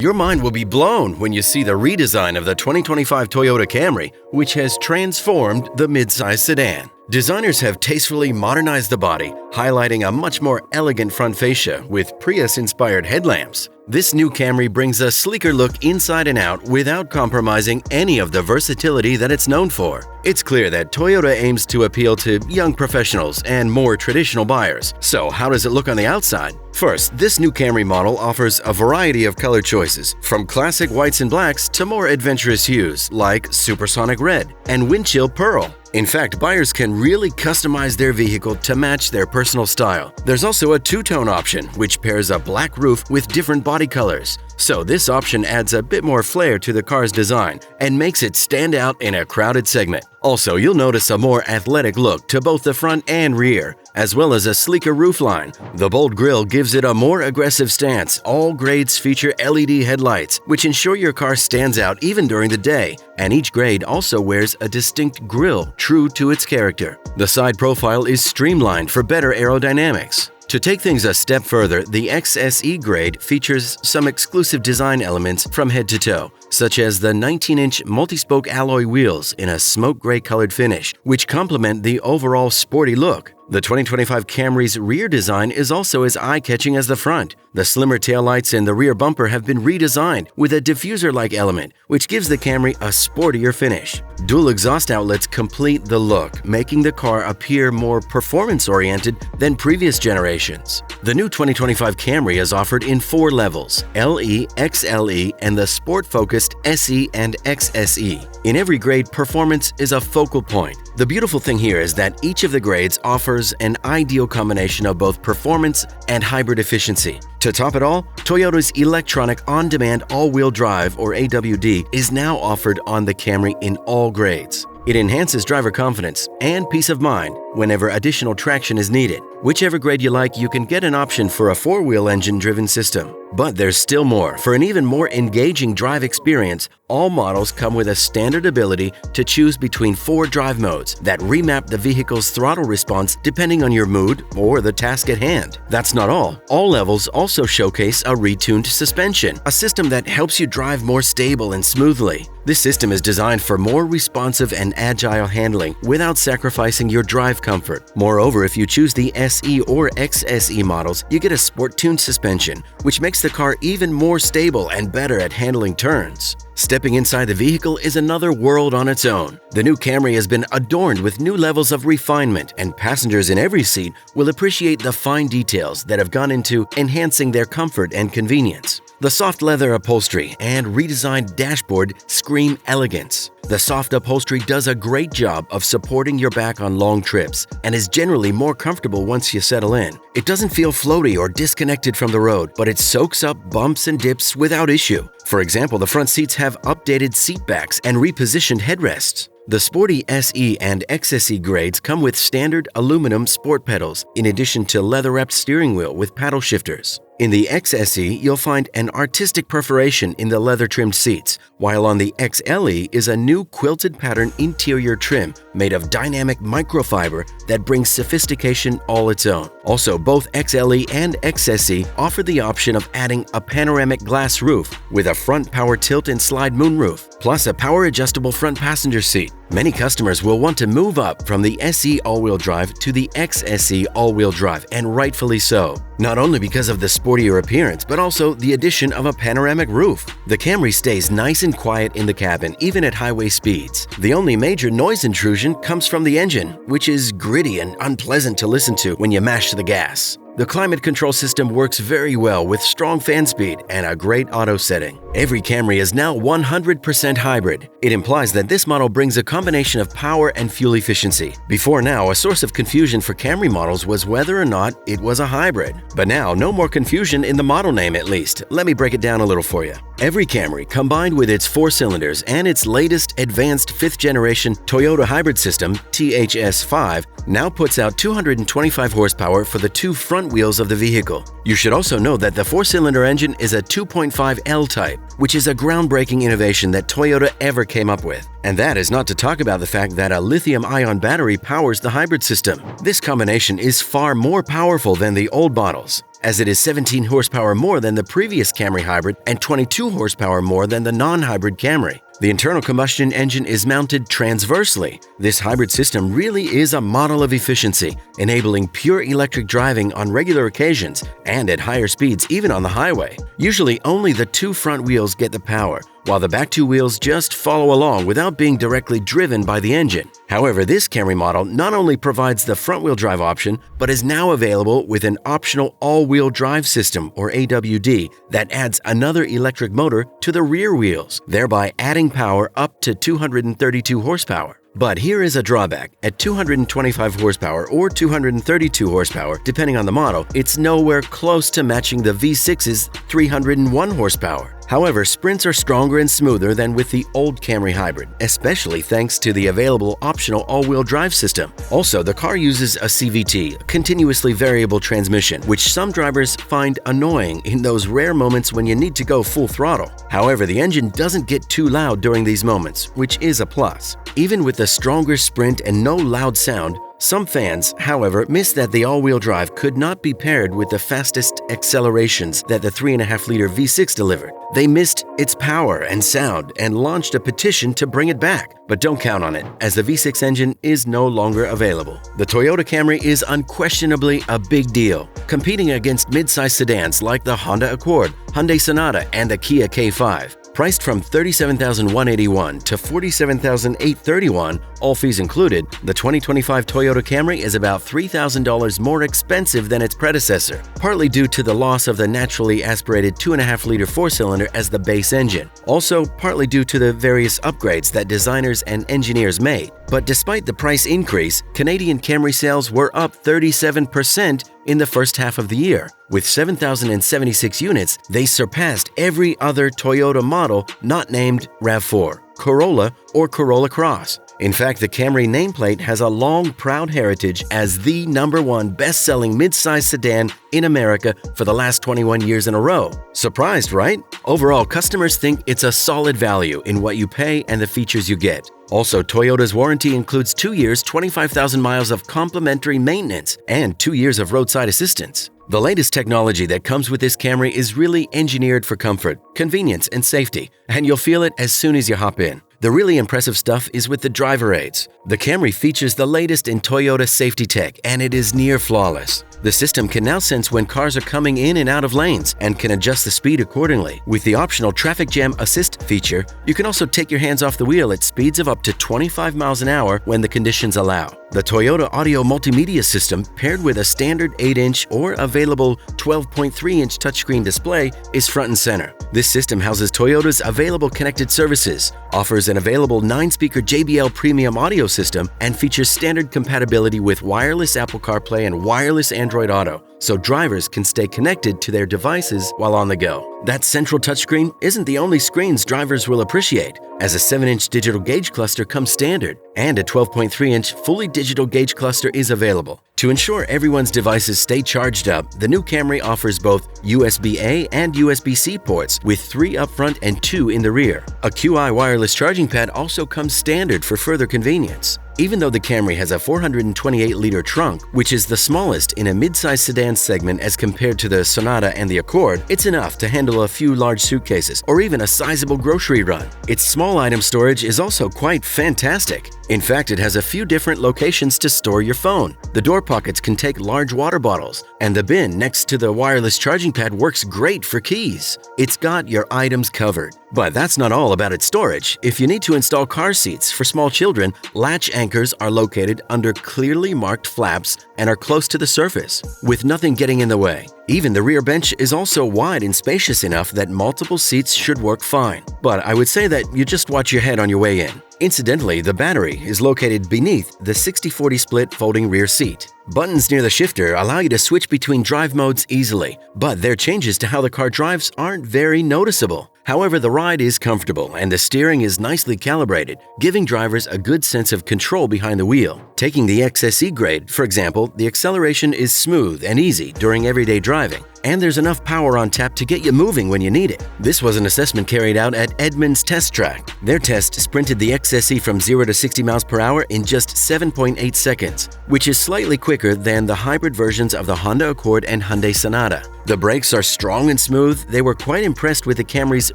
Your mind will be blown when you see the redesign of the 2025 Toyota Camry, which has transformed the midsize sedan. Designers have tastefully modernized the body, highlighting a much more elegant front fascia with Prius-inspired headlamps. This new Camry brings a sleeker look inside and out without compromising any of the versatility that it's known for. It's clear that Toyota aims to appeal to young professionals and more traditional buyers. So how does it look on the outside? First, this new Camry model offers a variety of color choices, from classic whites and blacks to more adventurous hues like Supersonic red and Windchill pearl. In fact, buyers can really customize their vehicle to match their personal style. There's also a two-tone option, which pairs a black roof with different body colors. So this option adds a bit more flair to the car's design and makes it stand out in a crowded segment. Also, you'll notice a more athletic look to both the front and rear, as well as a sleeker roofline. The bold grille gives it a more aggressive stance. All grades feature LED headlights, which ensure your car stands out even during the day, and each grade also wears a distinct grille true to its character. The side profile is streamlined for better aerodynamics. To take things a step further, the XSE grade features some exclusive design elements from head to toe, such as the 19-inch multi-spoke alloy wheels in a smoke gray colored finish, which complement the overall sporty look. The 2025 Camry's rear design is also as eye-catching as the front. The slimmer taillights and the rear bumper have been redesigned with a diffuser-like element, which gives the Camry a sportier finish. Dual exhaust outlets complete the look, making the car appear more performance-oriented than previous generations. The new 2025 Camry is offered in 4 levels: LE, XLE, and the sport-focused SE and XSE. In every grade, performance is a focal point. The beautiful thing here is that each of the grades offers an ideal combination of both performance and hybrid efficiency. To top it all, Toyota's electronic on-demand all-wheel drive, or AWD, is now offered on the Camry in all grades. It enhances driver confidence and peace of mind whenever additional traction is needed. Whichever grade you like, you can get an option for a 4-wheel engine-driven system. But there's still more. For an even more engaging drive experience, all models come with a standard ability to choose between 4 drive modes that remap the vehicle's throttle response depending on your mood or the task at hand. That's not all. All levels also showcase a retuned suspension, a system that helps you drive more stable and smoothly. This system is designed for more responsive and agile handling without sacrificing your drive comfort. Moreover, if you choose the SE or XSE models, you get a sport-tuned suspension, which makes the car even more stable and better at handling turns. Stepping inside the vehicle is another world on its own. The new Camry has been adorned with new levels of refinement, and passengers in every seat will appreciate the fine details that have gone into enhancing their comfort and convenience. The soft leather upholstery and redesigned dashboard scream elegance. The soft upholstery does a great job of supporting your back on long trips and is generally more comfortable once you settle in. It doesn't feel floaty or disconnected from the road, but it soaks up bumps and dips without issue. For example, the front seats have updated seat backs and repositioned headrests. The sporty SE and XSE grades come with standard aluminum sport pedals, in addition to leather-wrapped steering wheel with paddle shifters. In the XSE, you'll find an artistic perforation in the leather-trimmed seats, while on the XLE is a new quilted pattern interior trim made of dynamic microfiber that brings sophistication all its own. Also, both XLE and XSE offer the option of adding a panoramic glass roof with a front power tilt and slide moonroof, plus a power-adjustable front passenger seat. Many customers will want to move up from the SE all-wheel drive to the XSE all-wheel drive, and rightfully so. Not only because of the sportier appearance, but also the addition of a panoramic roof. The Camry stays nice and quiet in the cabin, even at highway speeds. The only major noise intrusion comes from the engine, which is gritty and unpleasant to listen to when you mash the gas. The climate control system works very well with strong fan speed and a great auto setting. Every Camry is now 100% hybrid. It implies that this model brings a combination of power and fuel efficiency. Before now, a source of confusion for Camry models was whether or not it was a hybrid. But now, no more confusion in the model name at least. Let me break it down a little for you. Every Camry, combined with its 4 cylinders and its latest advanced 5th generation Toyota hybrid system, THS5, now puts out 225 horsepower for the 2 front wheels of the vehicle. You should also know that the 4-cylinder engine is a 2.5L type, which is a groundbreaking innovation that Toyota ever came up with. And that is not to talk about the fact that a lithium-ion battery powers the hybrid system. This combination is far more powerful than the old models. as it is 17 horsepower more than the previous Camry hybrid and 22 horsepower more than the non-hybrid Camry. The internal combustion engine is mounted transversely. This hybrid system really is a model of efficiency, enabling pure electric driving on regular occasions and at higher speeds even on the highway. Usually only the two front wheels get the power, while the back two wheels just follow along without being directly driven by the engine. However, this Camry model not only provides the front-wheel drive option, but is now available with an optional all-wheel drive system, or AWD, that adds another electric motor to the rear wheels, thereby adding power up to 232 horsepower. But here is a drawback. At 225 horsepower or 232 horsepower, depending on the model, it's nowhere close to matching the V6's 301 horsepower. However, sprints are stronger and smoother than with the old Camry hybrid, especially thanks to the available optional all-wheel drive system. Also, the car uses a CVT, a continuously variable transmission, which some drivers find annoying in those rare moments when you need to go full throttle. However, the engine doesn't get too loud during these moments, which is a plus. Even with the stronger sprint and no loud sound, some fans, however, miss that the all-wheel drive could not be paired with the fastest accelerations that the 3.5-liter V6 delivered. They missed its power and sound and launched a petition to bring it back. But don't count on it, as the V6 engine is no longer available. The Toyota Camry is unquestionably a big deal, competing against mid-size sedans like the Honda Accord, Hyundai Sonata, and the Kia K5. Priced from $37,181 to $47,831, all fees included, the 2025 Toyota Camry is about $3,000 more expensive than its predecessor, partly due to the loss of the naturally aspirated 2.5-liter four-cylinder as the base engine, also partly due to the various upgrades that designers and engineers made. But despite the price increase, Canadian Camry sales were up 37% in the first half of the year. With 7,076 units, they surpassed every other Toyota model not named RAV4, Corolla, or Corolla Cross. In fact, the Camry nameplate has a long, proud heritage as the #1 best-selling mid-size sedan in America for the last 21 years in a row. Surprised, right? Overall, customers think it's a solid value in what you pay and the features you get. Also, Toyota's warranty includes 2 years, 25,000 miles of complimentary maintenance and 2 years of roadside assistance. The latest technology that comes with this Camry is really engineered for comfort, convenience, and safety, and you'll feel it as soon as you hop in. The really impressive stuff is with the driver aids. The Camry features the latest in Toyota safety tech, and it is near flawless. The system can now sense when cars are coming in and out of lanes and can adjust the speed accordingly. With the optional traffic jam assist feature, you can also take your hands off the wheel at speeds of up to 25 miles an hour when the conditions allow. The Toyota audio multimedia system, paired with a standard 8-inch or available 12.3-inch touchscreen display, is front and center. This system houses Toyota's available connected services, offers an available 9-speaker JBL premium audio system, and features standard compatibility with wireless Apple CarPlay and wireless Android Auto, so drivers can stay connected to their devices while on the go. That central touchscreen isn't the only screens drivers will appreciate, as a 7-inch digital gauge cluster comes standard, and a 12.3-inch fully digital gauge cluster is available. To ensure everyone's devices stay charged up, the new Camry offers both USB-A and USB-C ports, with 3 up front and 2 in the rear. A QI wireless charging pad also comes standard for further convenience. Even though the Camry has a 428-liter trunk, which is the smallest in a mid-size sedan segment as compared to the Sonata and the Accord, it's enough to handle a few large suitcases or even a sizable grocery run. Its small item storage is also quite fantastic. In fact, it has a few different locations to store your phone. The door pockets can take large water bottles, and the bin next to the wireless charging pad works great for keys. It's got your items covered. But that's not all about its storage. If you need to install car seats for small children, latch anchors are located under clearly marked flaps and are close to the surface, with nothing getting in the way. Even the rear bench is also wide and spacious enough that multiple seats should work fine. But I would say that you just watch your head on your way in. Incidentally, the battery is located beneath the 60/40 split folding rear seat. Buttons near the shifter allow you to switch between drive modes easily, but their changes to how the car drives aren't very noticeable. However, the ride is comfortable and the steering is nicely calibrated, giving drivers a good sense of control behind the wheel. Taking the XSE grade, for example, the acceleration is smooth and easy during everyday driving, and there's enough power on tap to get you moving when you need it. This was an assessment carried out at Edmunds Test Track. Their test sprinted the XSE from 0 to 60 miles per hour in just 7.8 seconds, which is slightly quicker than the hybrid versions of the Honda Accord and Hyundai Sonata. The brakes are strong and smooth. They were quite impressed with the Camry's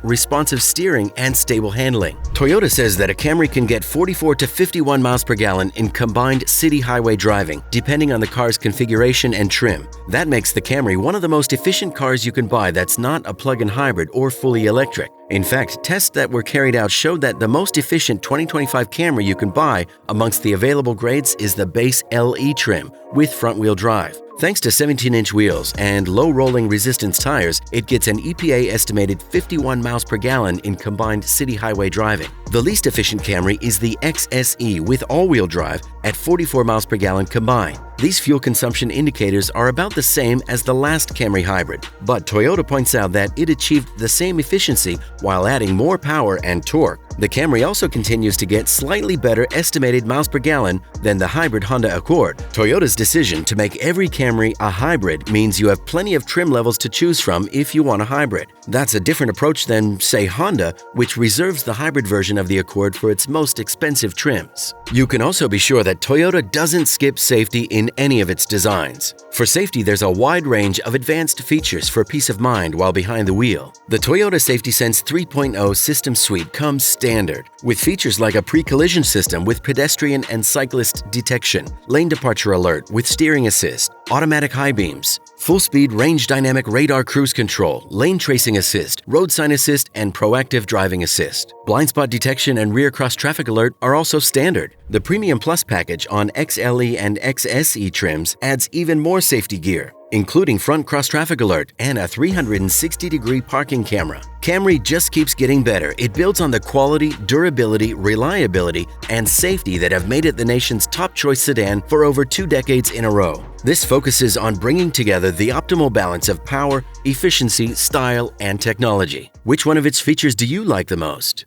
responsive steering and stable handling. Toyota says that a Camry can get 44 to 51 miles per gallon in combined city highway driving, depending on the car's configuration and trim. That makes the Camry one of the most efficient cars you can buy that's not a plug-in hybrid or fully electric. In fact, tests that were carried out showed that the most efficient 2025 Camry you can buy amongst the available grades is the base LE trim with front-wheel drive. Thanks to 17-inch wheels and low rolling resistance tires, it gets an EPA estimated 51 miles per gallon in combined city highway driving. The least efficient Camry is the XSE with all-wheel drive at 44 miles per gallon combined. These fuel consumption indicators are about the same as the last Camry hybrid, but Toyota points out that it achieved the same efficiency while adding more power and torque. The Camry also continues to get slightly better estimated miles per gallon than the hybrid Honda Accord. Toyota's decision to make every Camry a hybrid means you have plenty of trim levels to choose from if you want a hybrid. That's a different approach than, say, Honda, which reserves the hybrid version of the Accord for its most expensive trims. You can also be sure that Toyota doesn't skip safety in any of its designs. For safety, there's a wide range of advanced features for peace of mind while behind the wheel. The Toyota Safety Sense 3.0 system suite comes standard, with features like a pre-collision system with pedestrian and cyclist detection, lane departure alert with steering assist, automatic high beams, full-speed range dynamic radar cruise control, lane tracing assist, road sign assist, and proactive driving assist. Blind spot detection and rear cross traffic alert are also standard. The Premium Plus package on XLE and XSE trims adds even more safety gear, including front cross traffic alert and a 360-degree parking camera. Camry just keeps getting better. It builds on the quality, durability, reliability, and safety that have made it the nation's top choice sedan for over 2 decades in a row. This focuses on bringing together the optimal balance of power, efficiency, style, and technology. Which one of its features do you like the most?